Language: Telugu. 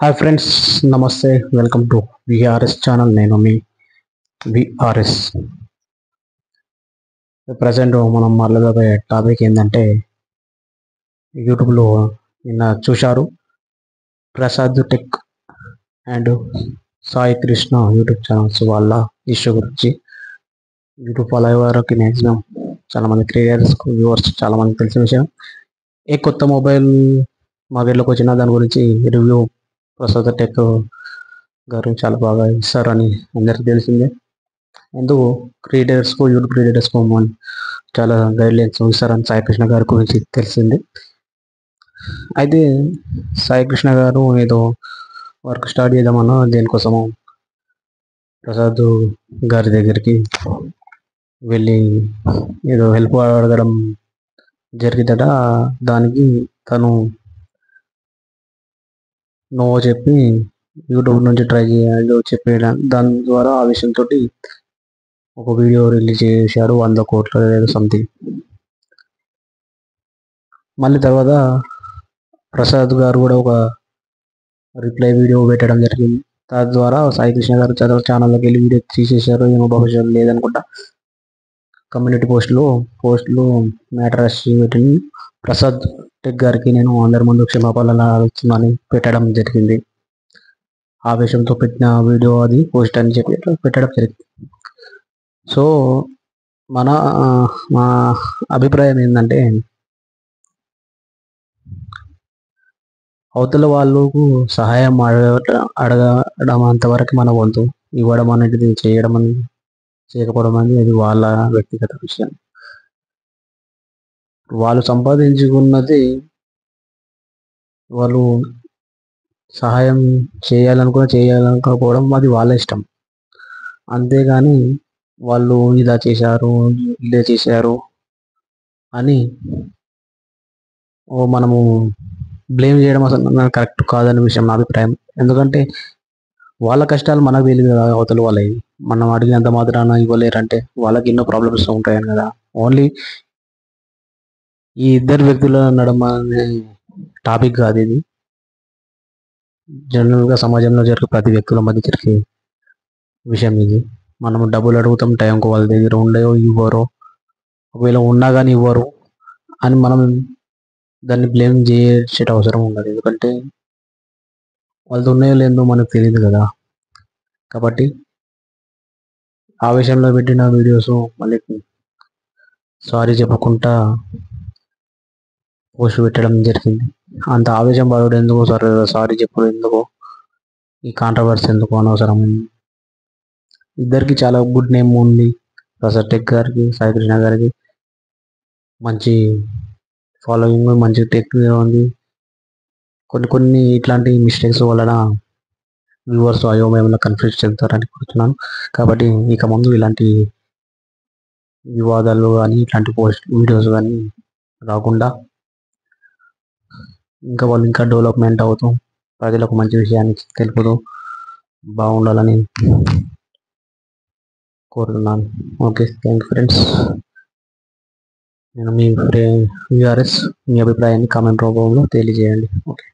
హాయ్ ఫ్రెండ్స్, నమస్తే. Welcome to VRS channel. నేను మీ విఆర్ఎస్. ప్రజెంట్ మనం మాట్లాడబోయే టాపిక్ ఏంటంటే, యూట్యూబ్లో నిన్న చూశారు Prasad tech and Sai Krishna YouTube channels వాళ్ళ ఇష్యూ గురించి. యూట్యూబ్ ఫాలో అయ్యే వారికి మ్యాక్సిమం చాలామంది క్రియేటర్స్ వ్యూవర్స్ చాలామంది తెలిసిన విషయం. ఏ కొత్త మొబైల్ మార్కెట్లోకి వచ్చినా దాని గురించి రివ్యూ ప్రసాద్ టెక్ గారు చాలా బాగా ఇస్తారని అందరికీ తెలిసిందే. ఎందుకు యూట్యూబ్ క్రియేటర్స్కు చాలా గైడ్లైన్స్ ఇస్తారని సాయి కృష్ణ గారి గురించి తెలిసింది. అయితే సాయి కృష్ణ గారు ఏదో వర్క్ స్టార్ట్ చేద్దామన్నా దేనికోసమో ప్రసాద్ గారి దగ్గరికి వెళ్ళి ఏదో హెల్ప్ అడగడం జరిగిందట. దానికి తను నో చెప్పి యూట్యూబ్ నుంచి ట్రై చేయాలో చెప్పేయడం, దాని ద్వారా ఆ విషయంతో ఒక వీడియో రిలీజ్ చేశాడు 100 కోట్ల ఏదో సంథింగ్. మళ్ళీ తర్వాత ప్రసాద్ గారు కూడా ఒక రిప్లై వీడియో పెట్టడం జరిగింది. దాని ద్వారా సాయి కృష్ణ గారు చదువు ఛానల్లోకి వెళ్ళి వీడియో తీసేశారు. ఏమో భవిష్యత్తు లేదనుకుంటా. కమ్యూనిటీ పోస్టులు మ్యాటర్ రాసి పెట్టింది. ప్రసాద్ టెక్ గారికి నేను అందరి ముందు క్షమాపణలు అడుగుతున్నానని పెట్టడం జరిగింది. ఆవేశంతో పెట్టిన వీడియో అది పోస్ట్ అని చెప్పి పెట్టడం జరిగింది. సో మా అభిప్రాయం ఏంటంటే, అవతల వాళ్ళకు సహాయం అడగడం అంతవరకు మన వంతు. ఇవ్వడం అనేది చేయకపోవడం అనేది అది వాళ్ళ వ్యక్తిగత విషయం. వాళ్ళు సంపాదించుకున్నది వాళ్ళు సహాయం చేయాలనుకోవడం అది వాళ్ళ ఇష్టం. అంతేగాని వాళ్ళు ఇదే చేశారు అని మనము బ్లేమ్ చేయడం అసలు కరెక్ట్ కాదనే విషయం నా అభిప్రాయం. ఎందుకంటే వాళ్ళ కష్టాలు మనకు తెలియదు కదా, అవతల వాళ్ళవి. మనం అడిగినంత మాత్రాన ఇవ్వలేరంటే వాళ్ళకి ఎన్నో ప్రాబ్లమ్స్ ఉంటాయని కదా. ఓన్లీ ఈ ఇద్దరు వ్యక్తుల నడమ అనే టాపిక్ కాదు ఇది. జనరల్గా సమాజంలో జరిగే ప్రతి వ్యక్తుల మధ్య జరిగే విషయం ఇది. మనము డబ్బులు అడుగుతాం, టైంకు వాళ్ళ దగ్గర ఉండేవో ఇవ్వరు, ఒకవేళ ఉన్నా కానీ ఇవ్వరు అని మనం దాన్ని బ్లేమ్ చేసే అవసరం ఉండదు. ఎందుకంటే వాళ్ళతో ఉన్నాయో లేదో మనకు తెలియదు కదా. కాబట్టి ఆవేశంలో పెట్టిన వీడియోస్ మళ్ళీ సారీ చెప్పుకుంటా పోస్ట్ పెట్టడం జరిగింది. అంత ఆవేశం పడడం ఎందుకు, సారీ చెప్పడం ఎందుకు, ఈ కాంట్రవర్సీ ఎందుకు అనవసరం. ఇద్దరికి చాలా గుడ్ నేమ్ ఉంది. ప్రసాద్ టెక్ గారికి, సాయి కృష్ణ గారికి మంచి ఫాలోయింగ్, మంచి టెక్ ఉంది. కొన్ని ఇట్లాంటి మిస్టేక్స్ వలన వ్యూవర్స్ అయోమయంలో కన్ఫ్యూజ్ చెందుతారని కోరుతున్నాను. కాబట్టి ఇక ముందు ఇలాంటి వివాదాలు కానీ ఇట్లాంటి వీడియోస్ కానీ రాకుండా వాళ్ళు ఇంకా డెవలప్మెంట్ అవుతూ ప్రజలకు మంచి విషయాన్ని తెలుపుతూ బాగుండాలని కోరుతున్నాను. Okay, thank you friends. నేను మీ విఆర్ఎస్. మీ అభిప్రాయాన్ని కామెంట్ రూపంలో తెలియజేయండి. ఓకే.